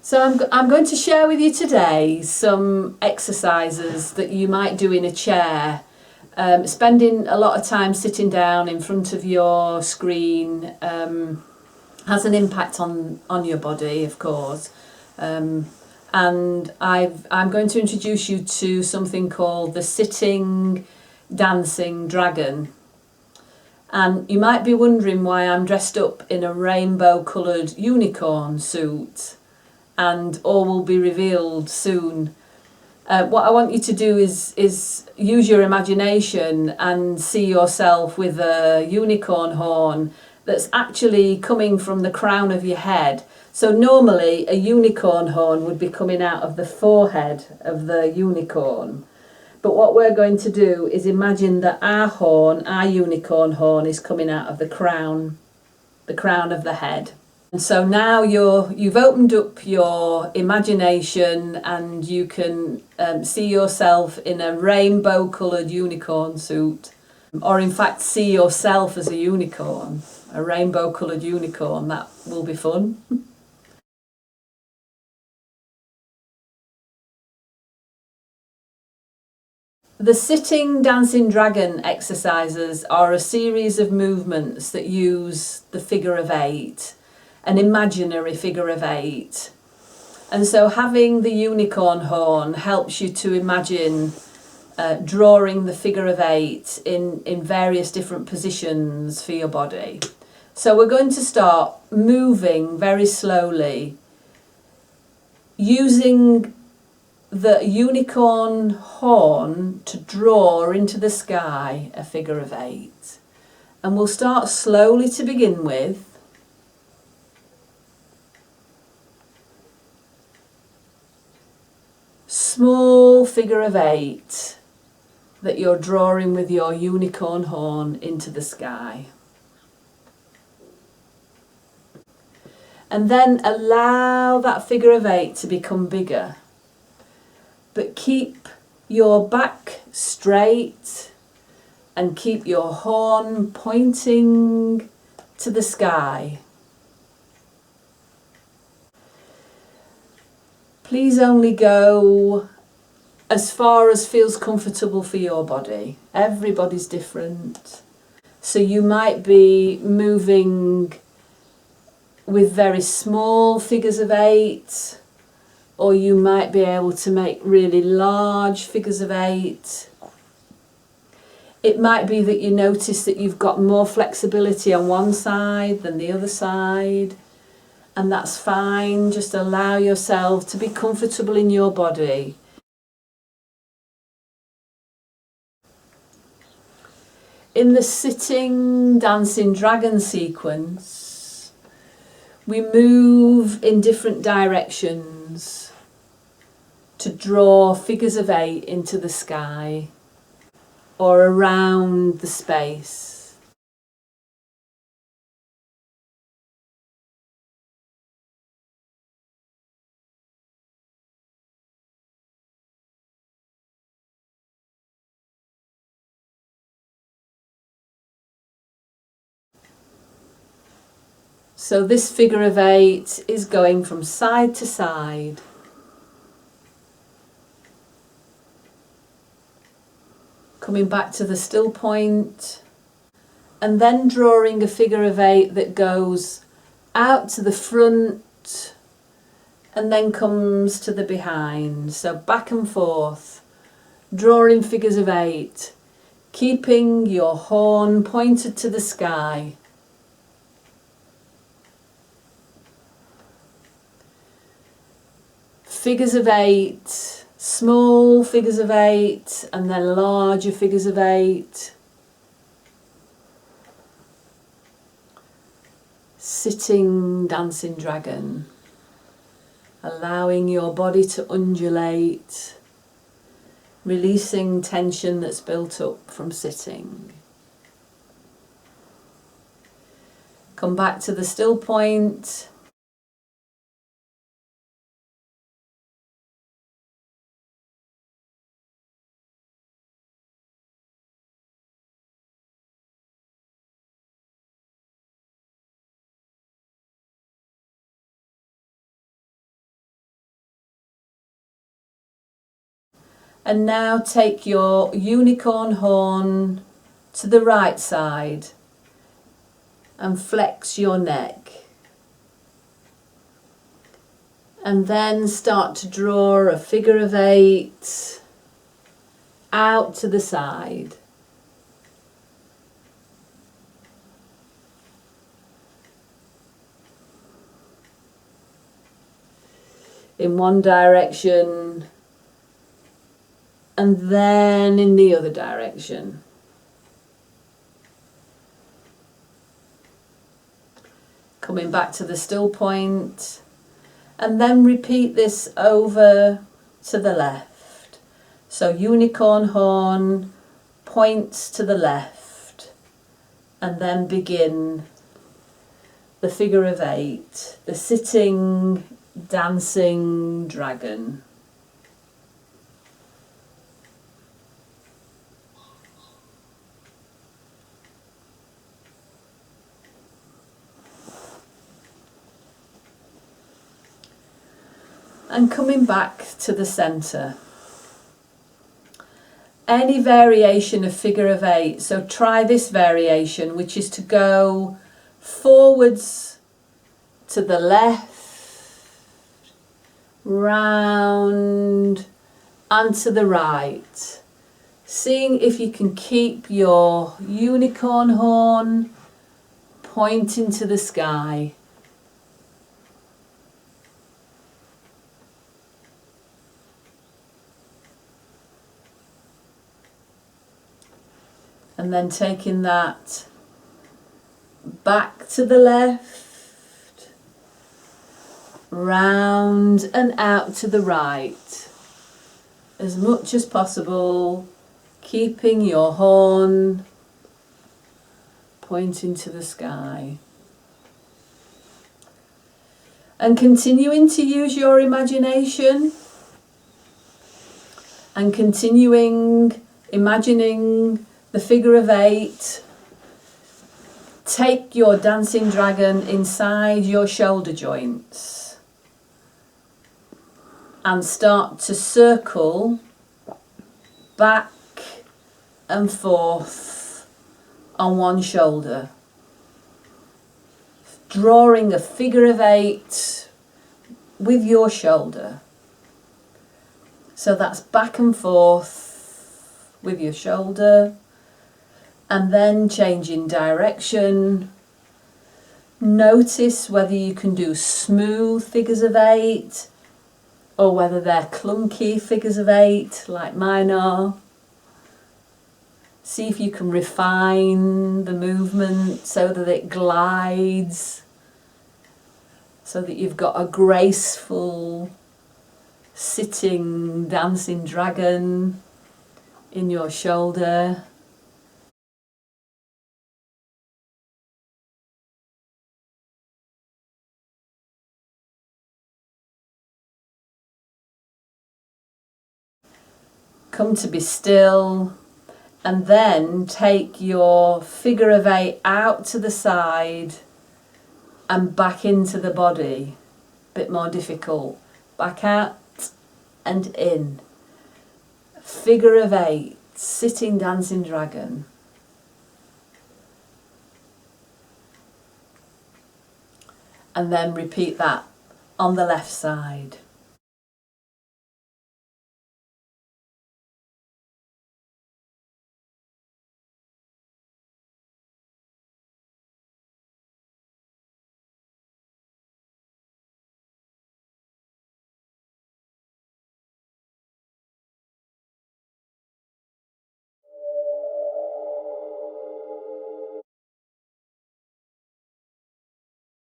So I'm going to share with you today some exercises that you might do in a chair. Spending a lot of time sitting down in front of your screen has an impact on your body, of course. And I'm going to introduce you to something called the sitting dancing dragon. And you might be wondering why I'm dressed up in a rainbow coloured unicorn suit, and all will be revealed soon. What I want you to do is use your imagination and see yourself with a unicorn horn that's actually coming from the crown of your head. So normally a unicorn horn would be coming out of the forehead of the unicorn. But what we're going to do is imagine that our unicorn horn, is coming out of the crown of the head. And so now you've opened up your imagination and you can see yourself in a rainbow coloured unicorn suit, or in fact see yourself as a unicorn, a rainbow coloured unicorn. That will be fun. The sitting dancing dragon exercises are a series of movements that use the figure of 8, an imaginary figure of 8. And so having the unicorn horn helps you to imagine drawing the figure of 8 in various different positions for your body. So we're going to start moving very slowly, using the unicorn horn to draw into the sky a figure of 8. And we'll start slowly to begin with. Small figure of 8 that you're drawing with your unicorn horn into the sky. And then allow that figure of 8 to become bigger. But keep your back straight and keep your horn pointing to the sky. Please only go as far as feels comfortable for your body. Everybody's different. So you might be moving with very small figures of 8, or you might be able to make really large figures of 8. It might be that you notice that you've got more flexibility on one side than the other side, and that's fine. Just allow yourself to be comfortable in your body. In the sitting dancing dragon sequence, we move in different directions to draw figures of 8 into the sky or around the space. So this figure of 8 is going from side to side. Coming back to the still point, and then drawing a figure of 8 that goes out to the front and then comes to the behind. So back and forth, drawing figures of 8, keeping your horn pointed to the sky. Figures of 8, small figures of 8, and then larger figures of 8. Sitting dancing dragon, allowing your body to undulate, releasing tension that's built up from sitting. Come back to the still point. And now take your unicorn horn to the right side and flex your neck. And then start to draw a figure of 8 out to the side. In one direction and then in the other direction. Coming back to the still point, and then repeat this over to the left. So unicorn horn points to the left, and then begin the figure of 8, the sitting dancing dragon. And coming back to the centre. Any variation of figure of 8, so try this variation, which is to go forwards to the left, round and to the right. Seeing if you can keep your unicorn horn pointing to the sky. And then taking that back to the left, round and out to the right, as much as possible, keeping your horn pointing to the sky. And continuing to use your imagination and continuing imagining the figure of 8. Take your dancing dragon inside your shoulder joints and start to circle back and forth on one shoulder, drawing a figure of 8 with your shoulder. So that's back and forth with your shoulder. And then changing direction. Notice whether you can do smooth figures of 8 or whether they're clunky figures of 8 like mine are. See if you can refine the movement so that it glides, so that you've got a graceful sitting dancing dragon in your shoulder. Come to be still, and then take your figure of 8 out to the side and back into the body. Bit more difficult. Back out and in. Figure of 8, sitting dancing dragon. And then repeat that on the left side.